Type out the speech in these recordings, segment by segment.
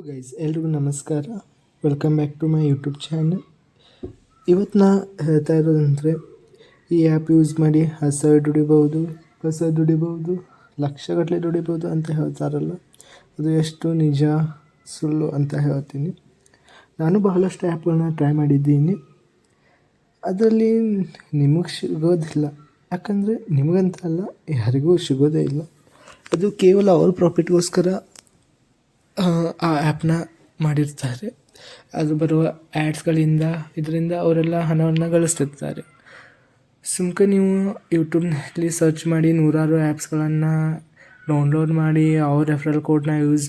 Guys, ಎಲ್ರಿಗೂ ನಮಸ್ಕಾರ. Welcome back to my YouTube channel. ಇವತ್ತು ನಾ ಹೇಳ್ತಾ ಇರೋದಂದರೆ, ಈ ಆ್ಯಪ್ ಯೂಸ್ ಮಾಡಿ 10,000 ದುಡಿಬೋದು, 20,000 ದುಡಿಬೋದು, ಲಕ್ಷಗಟ್ಟಲೆ ದುಡಿಬೋದು ಅಂತ ಹೇಳ್ತಾರಲ್ಲ, ಅದು ಎಷ್ಟು ನಿಜ ಸುಳ್ಳು ಅಂತ ಹೇಳ್ತೀನಿ. ನಾನು ಬಹಳಷ್ಟು ಆ್ಯಪ್ಗಳನ್ನ ಟ್ರೈ ಮಾಡಿದ್ದೀನಿ. ಅದರಲ್ಲಿ ನಿಮಗೆ ಸಿಗೋದಿಲ್ಲ, ಯಾಕಂದರೆ ನಿಮಗಂತ ಅಲ್ಲ, ಯಾರಿಗೂ ಸಿಗೋದೇ ಇಲ್ಲ. ಅದು ಕೇವಲ ಅವ್ರ ಪ್ರಾಫಿಟ್ಗೋಸ್ಕರ ಆ ಆ್ಯಪ್ನ ಮಾಡಿರ್ತಾರೆ. ಅದು ಬರುವ ಆ್ಯಡ್ಸ್ಗಳಿಂದ ಇದರಿಂದ ಅವರೆಲ್ಲ ಹಣವನ್ನು ಗಳಿಸ್ತಿರ್ತಾರೆ. ಸುಮ್ಕೆ ನೀವು ಯೂಟ್ಯೂಬ್ನಲ್ಲಿ ಸರ್ಚ್ ಮಾಡಿ ನೂರಾರು ಆ್ಯಪ್ಸ್ಗಳನ್ನು ಡೌನ್ಲೋಡ್ ಮಾಡಿ ಅವ್ರ ರೆಫರಲ್ ಕೋಡ್ನ ಯೂಸ್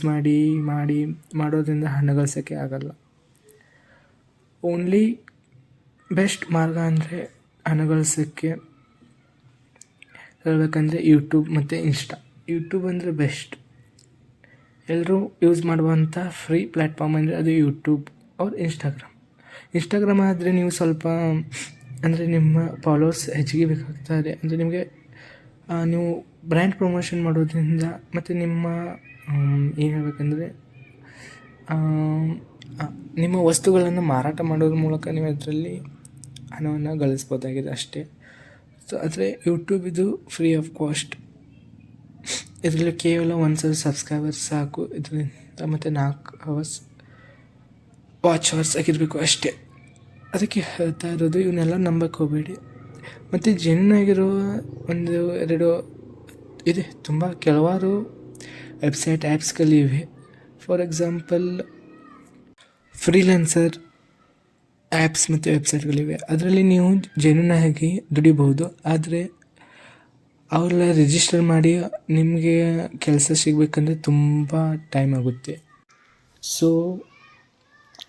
ಮಾಡೋದ್ರಿಂದ ಹಣ ಗಳಿಸೋಕ್ಕೆ ಆಗಲ್ಲ. ಓನ್ಲಿ ಬೆಸ್ಟ್ ಮಾರ್ಗ ಅಂದರೆ ಹಣ ಗಳಿಸೋಕ್ಕೆ ಹೇಳಬೇಕಂದ್ರೆ ಯೂಟ್ಯೂಬ್ ಮತ್ತು ಯೂಟ್ಯೂಬ್ ಅಂದರೆ ಬೆಸ್ಟ್. ಎಲ್ಲರೂ ಯೂಸ್ ಮಾಡುವಂಥ ಫ್ರೀ ಪ್ಲ್ಯಾಟ್ಫಾರ್ಮ್ ಅಂದರೆ ಅದು ಯೂಟ್ಯೂಬ್ ಅವ್ರ ಇನ್ಸ್ಟಾಗ್ರಾಮ್ ಆದರೆ ನೀವು ಸ್ವಲ್ಪ ಅಂದರೆ ನಿಮ್ಮ ಫಾಲೋವರ್ಸ್ ಹೆಚ್ಚಿಗೆ ಬೇಕಾಗ್ತಾರೆ. ಅಂದರೆ ನಿಮಗೆ ನೀವು ಬ್ರ್ಯಾಂಡ್ ಪ್ರಮೋಷನ್ ಮಾಡೋದ್ರಿಂದ ಮತ್ತು ನಿಮ್ಮ ಏನು ಹೇಳಬೇಕಂದ್ರೆ ನಿಮ್ಮ ವಸ್ತುಗಳನ್ನು ಮಾರಾಟ ಮಾಡೋದ್ರ ಮೂಲಕ ನೀವು ಅದರಲ್ಲಿ ಹಣವನ್ನು ಗಳಿಸ್ಬೋದಾಗಿದೆ ಅಷ್ಟೇ. ಸೊ ಆದರೆ ಯೂಟ್ಯೂಬ್ ಇದು ಫ್ರೀ ಆಫ್ ಕಾಸ್ಟ್. ಇದರಲ್ಲಿ ಕೇವಲ 1,000 ಸಬ್ಸ್ಕ್ರೈಬರ್ಸ್ ಸಾಕು. ಇದರಿಂದ ಮತ್ತು 4 ಅವರ್ಸ್ ವಾಚ್ ಅವರ್ಸ್ ಆಗಿರಬೇಕು ಅಷ್ಟೇ. ಅದಕ್ಕೆ ಹೇಳ್ತಾ ಇರೋದು, ಇವನ್ನೆಲ್ಲ ನಂಬಕ್ಕೆ ಹೋಗಬೇಡಿ. ಮತ್ತು ಜೆನ್ಯೂನ್ ಆಗಿರೋ 1-2 ಇದೆ, ತುಂಬ ಕೆಲವಾರು ವೆಬ್ಸೈಟ್ ಆ್ಯಪ್ಸ್ಗಳಿವೆ. ಫಾರ್ ಎಕ್ಸಾಂಪಲ್ ಫ್ರೀಲ್ಯಾನ್ಸರ್ ಆ್ಯಪ್ಸ್ ಮತ್ತು ವೆಬ್ಸೈಟ್ಗಳಿವೆ. ಅದರಲ್ಲಿ ನೀವು ಜೆನ್ಯೂನ್ ಆಗಿ ದುಡಿಬಹುದು. ಆದರೆ ಅವರೆಲ್ಲ ರಿಜಿಸ್ಟರ್ ಮಾಡಿ ನಿಮಗೆ ಕೆಲಸ ಸಿಗಬೇಕಂದ್ರೆ ತುಂಬ ಟೈಮ್ ಆಗುತ್ತೆ. ಸೊ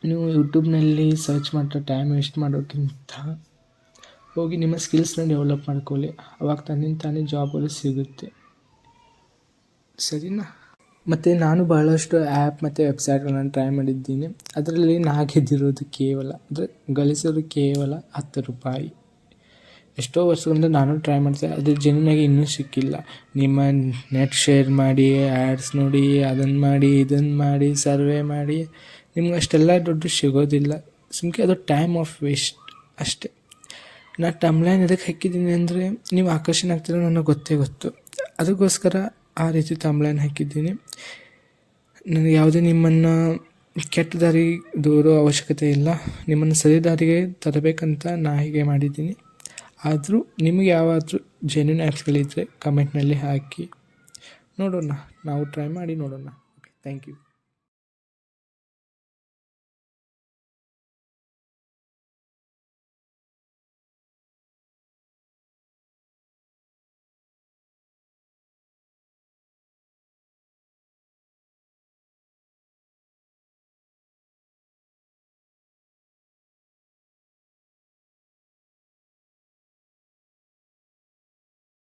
ನೀವು ಯೂಟ್ಯೂಬ್ನಲ್ಲಿ ಸರ್ಚ್ ಮಾಡ್ತಾ ಟೈಮ್ ವೇಸ್ಟ್ ಮಾಡೋಕ್ಕಿಂತ ಹೋಗಿ ನಿಮ್ಮ ಸ್ಕಿಲ್ಸ್ನ ಡೆವಲಪ್ ಮಾಡ್ಕೊಳ್ಳಿ. ಅವಾಗ ತಾನೇ ಜಾಬ್ಗಳು ಸಿಗುತ್ತೆ, ಸರಿನಾ? ಮತ್ತು ನಾನು ಬಹಳಷ್ಟು ಆ್ಯಪ್ ಮತ್ತು ವೆಬ್ಸೈಟ್ಗಳನ್ನು ಟ್ರೈ ಮಾಡಿದ್ದೀನಿ. ಅದರಲ್ಲಿ ನಾ ಗೆದ್ದಿರೋದು ಕೇವಲ ಅಂದರೆ ಗಳಿಸೋದು ಕೇವಲ 10 ರೂಪಾಯಿ. ಎಷ್ಟೋ ವರ್ಷಗಳಿಂದ ನಾನು ಟ್ರೈ ಮಾಡ್ತೆ, ಅದು ಜೆನ್ಯೂನಾಗಿ ಇನ್ನೂ ಸಿಕ್ಕಿಲ್ಲ. ನಿಮ್ಮ ನೆಟ್ ಶೇರ್ ಮಾಡಿ, ಆ್ಯಡ್ಸ್ ನೋಡಿ, ಅದನ್ನು ಮಾಡಿ ಇದನ್ನು ಮಾಡಿ, ಸರ್ವೆ ಮಾಡಿ, ನಿಮ್ಗೆ ಅಷ್ಟೆಲ್ಲ ದುಡ್ಡು ಸಿಗೋದಿಲ್ಲ. ಸುಮ್ಕೆ ಅದು ಟೈಮ್ ಆಫ್ ವೇಸ್ಟ್ ಅಷ್ಟೇ. ನಾ ಟಮ್ಲೈನ್ ಎದಕ್ಕೆ ಹಾಕಿದ್ದೀನಿ ಅಂದರೆ, ನೀವು ಆಕರ್ಷಣೆ ಆಗ್ತೀರ ನನಗೆ ಗೊತ್ತು. ಅದಕ್ಕೋಸ್ಕರ ಆ ರೀತಿ ಟಮ್ಲೈನ್ ಹಾಕಿದ್ದೀನಿ. ನನಗೆ ಯಾವುದೇ ನಿಮ್ಮನ್ನು ಕೆಟ್ಟ ದಾರಿಗೆ ದೂರೋ ಅವಶ್ಯಕತೆ ಇಲ್ಲ. ನಿಮ್ಮನ್ನು ಸರಿ ದಾರಿಗೆ ತರಬೇಕಂತ ನಾ ಹೀಗೆ ಮಾಡಿದ್ದೀನಿ. ಆದರೂ ನಿಮಗೆ ಯಾವಾದರೂ ಜೆನ್ಯೂನ್ ಆ್ಯಪ್ಸ್ಗಳಿದ್ದರೆ ಕಮೆಂಟ್ನಲ್ಲಿ ಹಾಕಿ ನೋಡೋಣ, ನಾವು ಟ್ರೈ ಮಾಡಿ ನೋಡೋಣ. Okay, thank you.